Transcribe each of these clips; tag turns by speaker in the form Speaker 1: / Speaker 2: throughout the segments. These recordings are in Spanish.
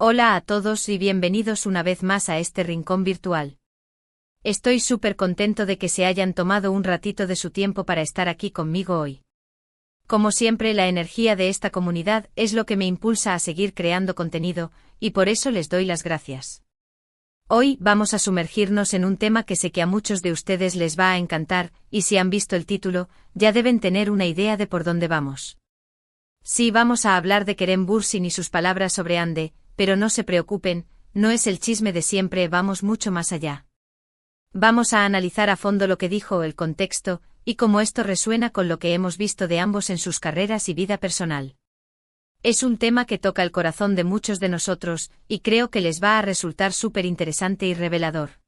Speaker 1: Hola a todos y bienvenidos una vez más a este rincón virtual. Estoy súper contento de que se hayan tomado un ratito de su tiempo para estar aquí conmigo hoy. Como siempre, la energía de esta comunidad es lo que me impulsa a seguir creando contenido, y por eso les doy las gracias. Hoy vamos a sumergirnos en un tema que sé que a muchos de ustedes les va a encantar, y si han visto el título, ya deben tener una idea de por dónde vamos. Sí, vamos a hablar de Kerem Bürsin y sus palabras sobre Hande, pero no se preocupen, no es el chisme de siempre, vamos mucho más allá. Vamos a analizar a fondo lo que dijo, el contexto, y cómo esto resuena con lo que hemos visto de ambos en sus carreras y vida personal. Es un tema que toca el corazón de muchos de nosotros, y creo que les va a resultar súper interesante y revelador.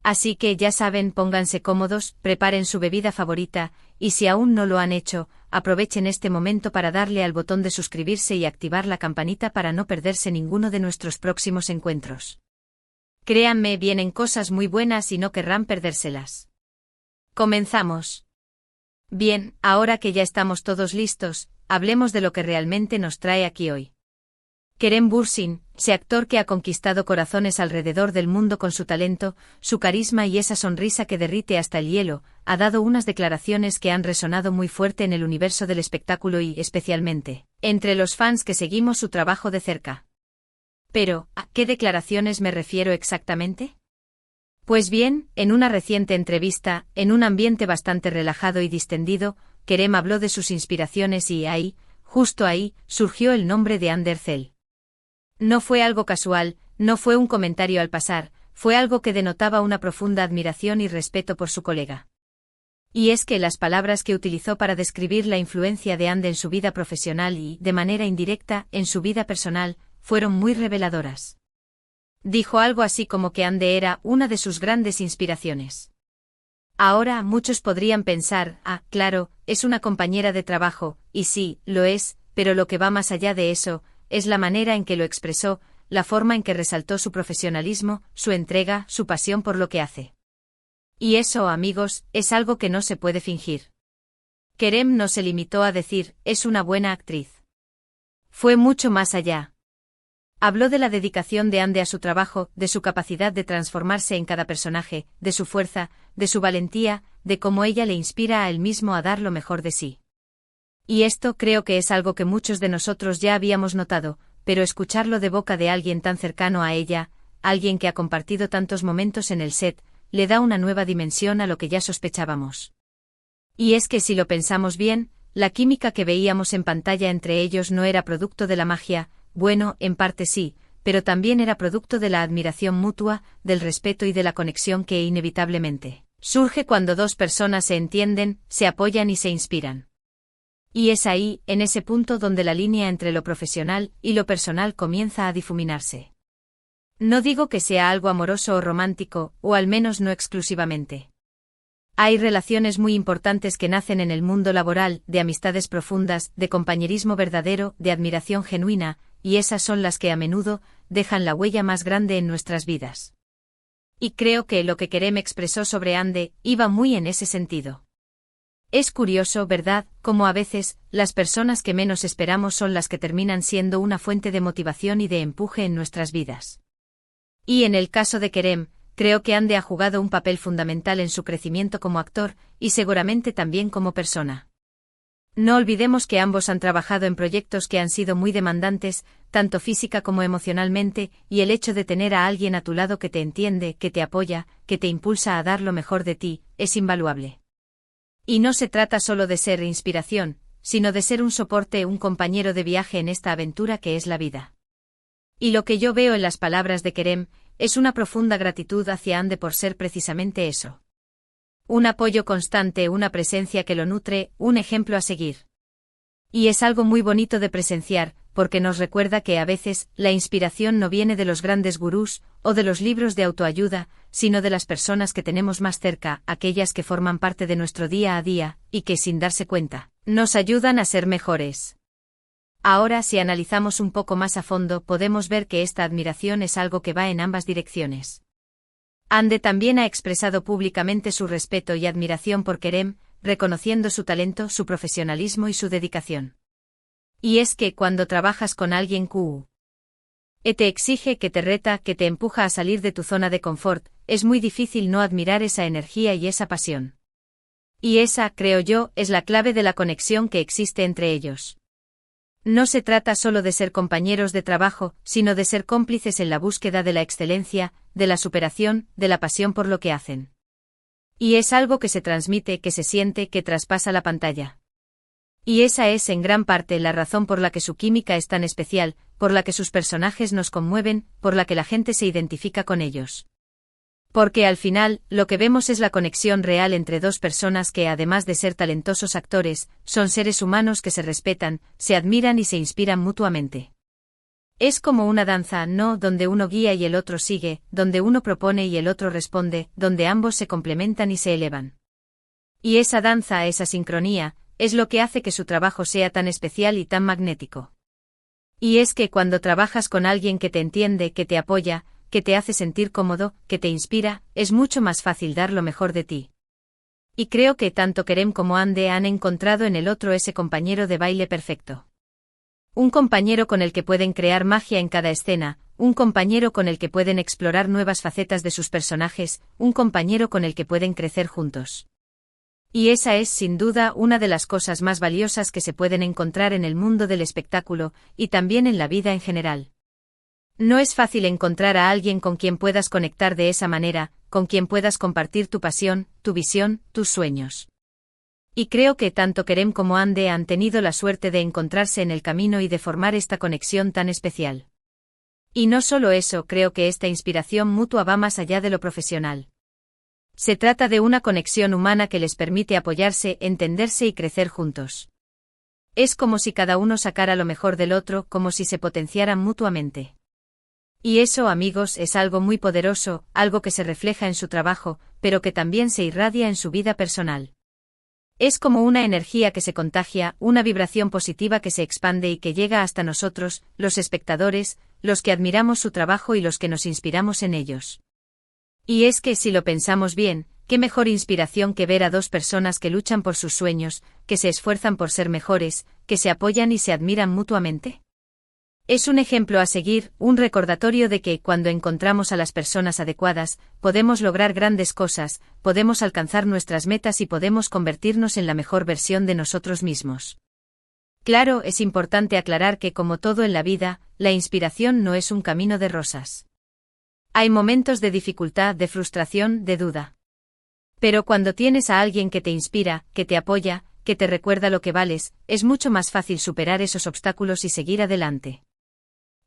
Speaker 1: Así que ya saben, pónganse cómodos, preparen su bebida favorita, y si aún no lo han hecho, aprovechen este momento para darle al botón de suscribirse y activar la campanita para no perderse ninguno de nuestros próximos encuentros. Créanme, vienen cosas muy buenas y no querrán perdérselas. Comenzamos. Bien, ahora que ya estamos todos listos, hablemos de lo que realmente nos trae aquí hoy. Kerem Bürsin, ese actor que ha conquistado corazones alrededor del mundo con su talento, su carisma y esa sonrisa que derrite hasta el hielo, ha dado unas declaraciones que han resonado muy fuerte en el universo del espectáculo y, especialmente, entre los fans que seguimos su trabajo de cerca. Pero, ¿a qué declaraciones me refiero exactamente? Pues bien, en una reciente entrevista, en un ambiente bastante relajado y distendido, Kerem habló de sus inspiraciones y ahí, justo ahí, surgió el nombre de Hande Erçel. No fue algo casual, no fue un comentario al pasar, fue algo que denotaba una profunda admiración y respeto por su colega. Y es que las palabras que utilizó para describir la influencia de Hande en su vida profesional y, de manera indirecta, en su vida personal, fueron muy reveladoras. Dijo algo así como que Hande era una de sus grandes inspiraciones. Ahora muchos podrían pensar, claro, es una compañera de trabajo, y sí, lo es, pero lo que va más allá de eso, es la manera en que lo expresó, la forma en que resaltó su profesionalismo, su entrega, su pasión por lo que hace. Y eso, amigos, es algo que no se puede fingir. Kerem no se limitó a decir, es una buena actriz. Fue mucho más allá. Habló de la dedicación de Hande a su trabajo, de su capacidad de transformarse en cada personaje, de su fuerza, de su valentía, de cómo ella le inspira a él mismo a dar lo mejor de sí. Y esto creo que es algo que muchos de nosotros ya habíamos notado, pero escucharlo de boca de alguien tan cercano a ella, alguien que ha compartido tantos momentos en el set, le da una nueva dimensión a lo que ya sospechábamos. Y es que si lo pensamos bien, la química que veíamos en pantalla entre ellos no era producto de la magia, bueno, en parte sí, pero también era producto de la admiración mutua, del respeto y de la conexión que inevitablemente surge cuando dos personas se entienden, se apoyan y se inspiran. Y es ahí, en ese punto donde la línea entre lo profesional y lo personal comienza a difuminarse. No digo que sea algo amoroso o romántico, o al menos no exclusivamente. Hay relaciones muy importantes que nacen en el mundo laboral, de amistades profundas, de compañerismo verdadero, de admiración genuina, y esas son las que a menudo dejan la huella más grande en nuestras vidas. Y creo que lo que Kerem expresó sobre Hande iba muy en ese sentido. Es curioso, ¿verdad?, cómo a veces, las personas que menos esperamos son las que terminan siendo una fuente de motivación y de empuje en nuestras vidas. Y en el caso de Kerem, creo que Hande ha jugado un papel fundamental en su crecimiento como actor, y seguramente también como persona. No olvidemos que ambos han trabajado en proyectos que han sido muy demandantes, tanto física como emocionalmente, y el hecho de tener a alguien a tu lado que te entiende, que te apoya, que te impulsa a dar lo mejor de ti, es invaluable. Y no se trata solo de ser inspiración, sino de ser un soporte, un compañero de viaje en esta aventura que es la vida. Y lo que yo veo en las palabras de Kerem, es una profunda gratitud hacia Hande por ser precisamente eso. Un apoyo constante, una presencia que lo nutre, un ejemplo a seguir. Y es algo muy bonito de presenciar, porque nos recuerda que a veces, la inspiración no viene de los grandes gurús, o de los libros de autoayuda, sino de las personas que tenemos más cerca, aquellas que forman parte de nuestro día a día, y que sin darse cuenta, nos ayudan a ser mejores. Ahora, si analizamos un poco más a fondo, podemos ver que esta admiración es algo que va en ambas direcciones. Hande también ha expresado públicamente su respeto y admiración por Kerem, reconociendo su talento, su profesionalismo y su dedicación. Y es que cuando trabajas con alguien Te exige, que te reta, que te empuja a salir de tu zona de confort. Es muy difícil no admirar esa energía y esa pasión. Y esa, creo yo, es la clave de la conexión que existe entre ellos. No se trata solo de ser compañeros de trabajo, sino de ser cómplices en la búsqueda de la excelencia, de la superación, de la pasión por lo que hacen. Y es algo que se transmite, que se siente, que traspasa la pantalla. Y esa es en gran parte la razón por la que su química es tan especial, por la que sus personajes nos conmueven, por la que la gente se identifica con ellos. Porque al final, lo que vemos es la conexión real entre dos personas que, además de ser talentosos actores, son seres humanos que se respetan, se admiran y se inspiran mutuamente. Es como una danza, no donde uno guía y el otro sigue, donde uno propone y el otro responde, donde ambos se complementan y se elevan. Y esa danza, esa sincronía, es lo que hace que su trabajo sea tan especial y tan magnético. Y es que cuando trabajas con alguien que te entiende, que te apoya, que te hace sentir cómodo, que te inspira, es mucho más fácil dar lo mejor de ti. Y creo que tanto Kerem como Hande han encontrado en el otro ese compañero de baile perfecto. Un compañero con el que pueden crear magia en cada escena, un compañero con el que pueden explorar nuevas facetas de sus personajes, un compañero con el que pueden crecer juntos. Y esa es sin duda una de las cosas más valiosas que se pueden encontrar en el mundo del espectáculo, y también en la vida en general. No es fácil encontrar a alguien con quien puedas conectar de esa manera, con quien puedas compartir tu pasión, tu visión, tus sueños. Y creo que tanto Kerem como Hande han tenido la suerte de encontrarse en el camino y de formar esta conexión tan especial. Y no solo eso, creo que esta inspiración mutua va más allá de lo profesional. Se trata de una conexión humana que les permite apoyarse, entenderse y crecer juntos. Es como si cada uno sacara lo mejor del otro, como si se potenciaran mutuamente. Y eso, amigos, es algo muy poderoso, algo que se refleja en su trabajo, pero que también se irradia en su vida personal. Es como una energía que se contagia, una vibración positiva que se expande y que llega hasta nosotros, los espectadores, los que admiramos su trabajo y los que nos inspiramos en ellos. Y es que si lo pensamos bien, qué mejor inspiración que ver a dos personas que luchan por sus sueños, que se esfuerzan por ser mejores, que se apoyan y se admiran mutuamente. Es un ejemplo a seguir, un recordatorio de que, cuando encontramos a las personas adecuadas, podemos lograr grandes cosas, podemos alcanzar nuestras metas y podemos convertirnos en la mejor versión de nosotros mismos. Claro, es importante aclarar que, como todo en la vida, la inspiración no es un camino de rosas. Hay momentos de dificultad, de frustración, de duda. Pero cuando tienes a alguien que te inspira, que te apoya, que te recuerda lo que vales, es mucho más fácil superar esos obstáculos y seguir adelante.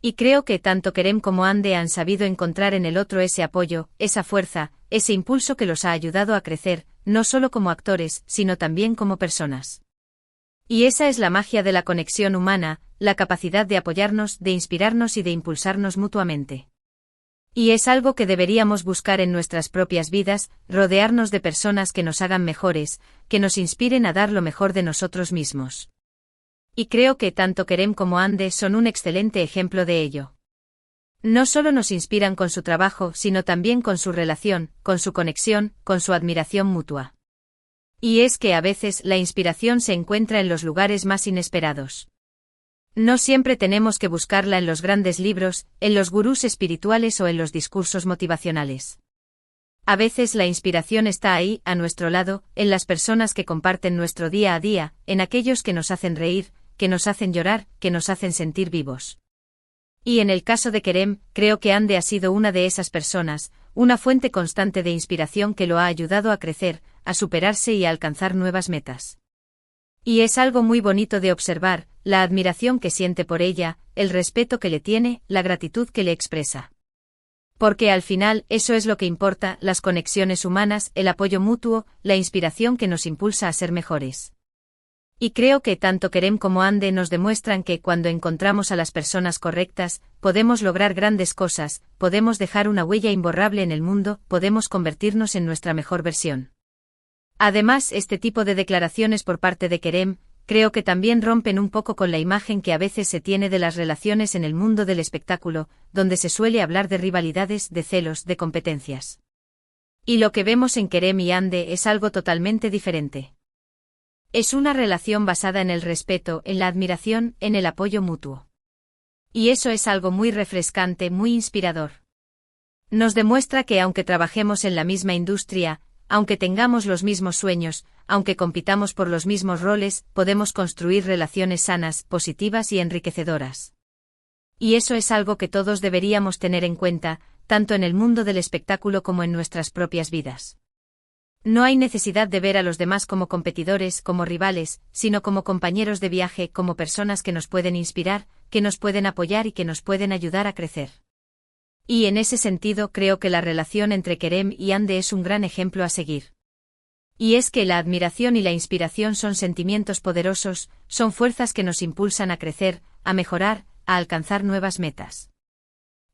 Speaker 1: Y creo que tanto Kerem como Hande han sabido encontrar en el otro ese apoyo, esa fuerza, ese impulso que los ha ayudado a crecer, no solo como actores, sino también como personas. Y esa es la magia de la conexión humana, la capacidad de apoyarnos, de inspirarnos y de impulsarnos mutuamente. Y es algo que deberíamos buscar en nuestras propias vidas, rodearnos de personas que nos hagan mejores, que nos inspiren a dar lo mejor de nosotros mismos. Y creo que tanto Kerem como Hande son un excelente ejemplo de ello. No solo nos inspiran con su trabajo, sino también con su relación, con su conexión, con su admiración mutua. Y es que a veces la inspiración se encuentra en los lugares más inesperados. No siempre tenemos que buscarla en los grandes libros, en los gurús espirituales o en los discursos motivacionales. A veces la inspiración está ahí, a nuestro lado, en las personas que comparten nuestro día a día, en aquellos que nos hacen reír, que nos hacen llorar, que nos hacen sentir vivos. Y en el caso de Kerem, creo que Hande ha sido una de esas personas, una fuente constante de inspiración que lo ha ayudado a crecer, a superarse y a alcanzar nuevas metas. Y es algo muy bonito de observar, la admiración que siente por ella, el respeto que le tiene, la gratitud que le expresa. Porque al final, eso es lo que importa, las conexiones humanas, el apoyo mutuo, la inspiración que nos impulsa a ser mejores. Y creo que tanto Kerem como Hande nos demuestran que cuando encontramos a las personas correctas, podemos lograr grandes cosas, podemos dejar una huella imborrable en el mundo, podemos convertirnos en nuestra mejor versión. Además, este tipo de declaraciones por parte de Kerem, creo que también rompen un poco con la imagen que a veces se tiene de las relaciones en el mundo del espectáculo, donde se suele hablar de rivalidades, de celos, de competencias. Y lo que vemos en Kerem y Hande es algo totalmente diferente. Es una relación basada en el respeto, en la admiración, en el apoyo mutuo. Y eso es algo muy refrescante, muy inspirador. Nos demuestra que aunque trabajemos en la misma industria, aunque tengamos los mismos sueños, aunque compitamos por los mismos roles, podemos construir relaciones sanas, positivas y enriquecedoras. Y eso es algo que todos deberíamos tener en cuenta, tanto en el mundo del espectáculo como en nuestras propias vidas. No hay necesidad de ver a los demás como competidores, como rivales, sino como compañeros de viaje, como personas que nos pueden inspirar, que nos pueden apoyar y que nos pueden ayudar a crecer. Y en ese sentido creo que la relación entre Kerem y Hande es un gran ejemplo a seguir. Y es que la admiración y la inspiración son sentimientos poderosos, son fuerzas que nos impulsan a crecer, a mejorar, a alcanzar nuevas metas.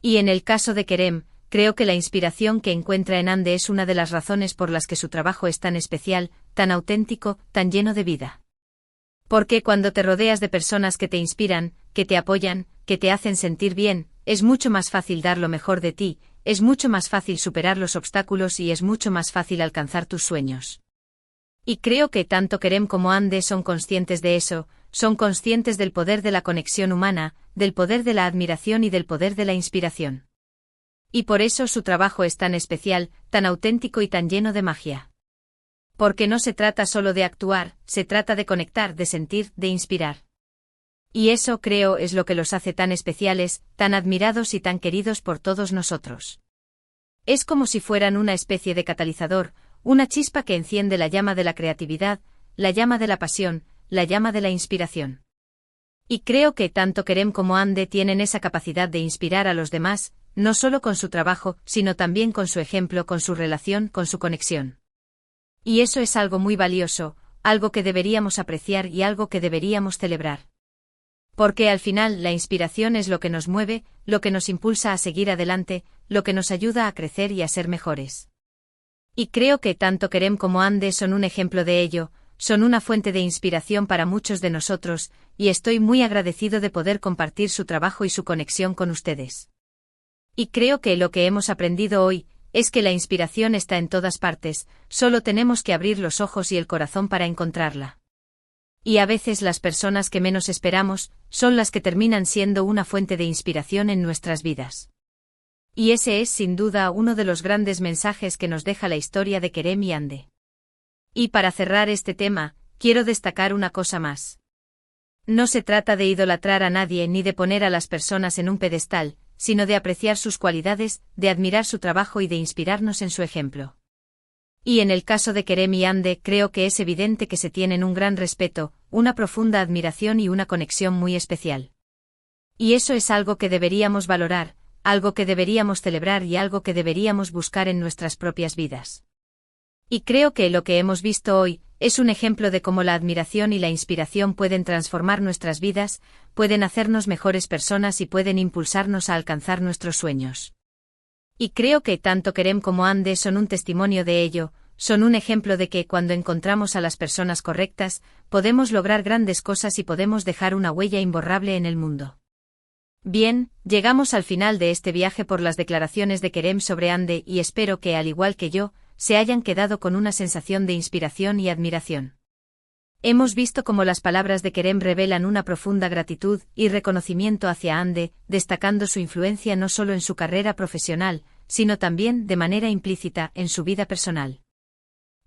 Speaker 1: Y en el caso de Kerem, creo que la inspiración que encuentra en Hande es una de las razones por las que su trabajo es tan especial, tan auténtico, tan lleno de vida. Porque cuando te rodeas de personas que te inspiran, que te apoyan, que te hacen sentir bien, es mucho más fácil dar lo mejor de ti, es mucho más fácil superar los obstáculos y es mucho más fácil alcanzar tus sueños. Y creo que tanto Kerem como Hande son conscientes de eso, son conscientes del poder de la conexión humana, del poder de la admiración y del poder de la inspiración. Y por eso su trabajo es tan especial, tan auténtico y tan lleno de magia. Porque no se trata solo de actuar, se trata de conectar, de sentir, de inspirar. Y eso creo es lo que los hace tan especiales, tan admirados y tan queridos por todos nosotros. Es como si fueran una especie de catalizador, una chispa que enciende la llama de la creatividad, la llama de la pasión, la llama de la inspiración. Y creo que tanto Kerem como Hande tienen esa capacidad de inspirar a los demás, no solo con su trabajo, sino también con su ejemplo, con su relación, con su conexión. Y eso es algo muy valioso, algo que deberíamos apreciar y algo que deberíamos celebrar. Porque al final la inspiración es lo que nos mueve, lo que nos impulsa a seguir adelante, lo que nos ayuda a crecer y a ser mejores. Y creo que tanto Kerem como Hande son un ejemplo de ello, son una fuente de inspiración para muchos de nosotros, y estoy muy agradecido de poder compartir su trabajo y su conexión con ustedes. Y creo que lo que hemos aprendido hoy es que la inspiración está en todas partes, solo tenemos que abrir los ojos y el corazón para encontrarla. Y a veces las personas que menos esperamos son las que terminan siendo una fuente de inspiración en nuestras vidas. Y ese es sin duda uno de los grandes mensajes que nos deja la historia de Kerem y Hande. Y para cerrar este tema, quiero destacar una cosa más. No se trata de idolatrar a nadie ni de poner a las personas en un pedestal, sino de apreciar sus cualidades, de admirar su trabajo y de inspirarnos en su ejemplo. Y en el caso de Kerem y Hande creo que es evidente que se tienen un gran respeto, una profunda admiración y una conexión muy especial. Y eso es algo que deberíamos valorar, algo que deberíamos celebrar y algo que deberíamos buscar en nuestras propias vidas. Y creo que lo que hemos visto hoy es un ejemplo de cómo la admiración y la inspiración pueden transformar nuestras vidas, pueden hacernos mejores personas y pueden impulsarnos a alcanzar nuestros sueños. Y creo que tanto Kerem como Hande son un testimonio de ello, son un ejemplo de que cuando encontramos a las personas correctas, podemos lograr grandes cosas y podemos dejar una huella imborrable en el mundo. Bien, llegamos al final de este viaje por las declaraciones de Kerem sobre Hande y espero que, al igual que yo, se hayan quedado con una sensación de inspiración y admiración. Hemos visto cómo las palabras de Kerem revelan una profunda gratitud y reconocimiento hacia Hande, destacando su influencia no solo en su carrera profesional, sino también, de manera implícita, en su vida personal.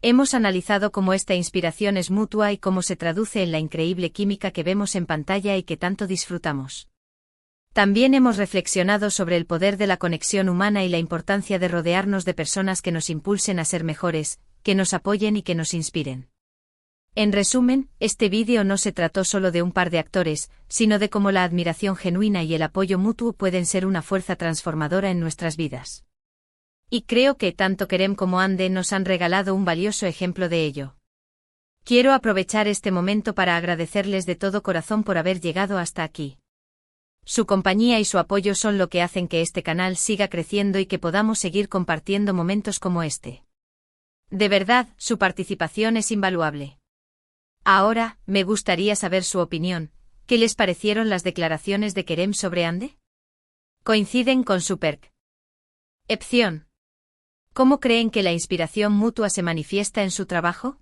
Speaker 1: Hemos analizado cómo esta inspiración es mutua y cómo se traduce en la increíble química que vemos en pantalla y que tanto disfrutamos. También hemos reflexionado sobre el poder de la conexión humana y la importancia de rodearnos de personas que nos impulsen a ser mejores, que nos apoyen y que nos inspiren. En resumen, este vídeo no se trató solo de un par de actores, sino de cómo la admiración genuina y el apoyo mutuo pueden ser una fuerza transformadora en nuestras vidas. Y creo que tanto Kerem como Hande nos han regalado un valioso ejemplo de ello. Quiero aprovechar este momento para agradecerles de todo corazón por haber llegado hasta aquí. Su compañía y su apoyo son lo que hacen que este canal siga creciendo y que podamos seguir compartiendo momentos como este. De verdad, su participación es invaluable. Ahora, me gustaría saber su opinión. ¿Qué les parecieron las declaraciones de Kerem sobre Hande? ¿Coinciden con su percepción? ¿Cómo creen que la inspiración mutua se manifiesta en su trabajo?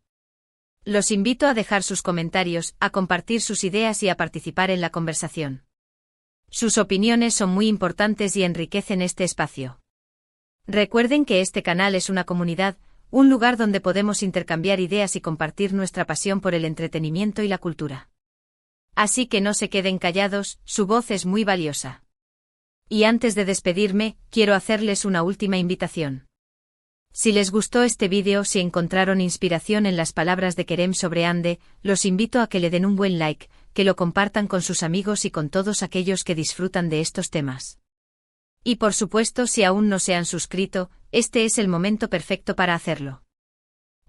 Speaker 1: Los invito a dejar sus comentarios, a compartir sus ideas y a participar en la conversación. Sus opiniones son muy importantes y enriquecen este espacio. Recuerden que este canal es una comunidad, un lugar donde podemos intercambiar ideas y compartir nuestra pasión por el entretenimiento y la cultura. Así que no se queden callados, su voz es muy valiosa. Y antes de despedirme, quiero hacerles una última invitación. Si les gustó este vídeo, si encontraron inspiración en las palabras de Kerem sobre Ande, los invito a que le den un buen like, que lo compartan con sus amigos y con todos aquellos que disfrutan de estos temas. Y por supuesto, si aún no se han suscrito, este es el momento perfecto para hacerlo.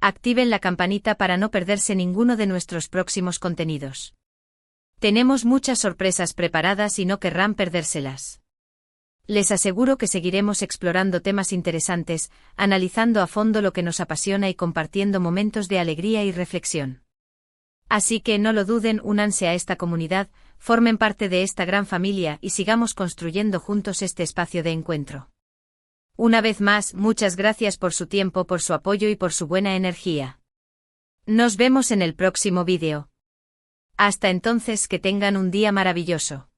Speaker 1: Activen la campanita para no perderse ninguno de nuestros próximos contenidos. Tenemos muchas sorpresas preparadas y no querrán perdérselas. Les aseguro que seguiremos explorando temas interesantes, analizando a fondo lo que nos apasiona y compartiendo momentos de alegría y reflexión. Así que no lo duden, únanse a esta comunidad, formen parte de esta gran familia y sigamos construyendo juntos este espacio de encuentro. Una vez más, muchas gracias por su tiempo, por su apoyo y por su buena energía. Nos vemos en el próximo vídeo. Hasta entonces, que tengan un día maravilloso.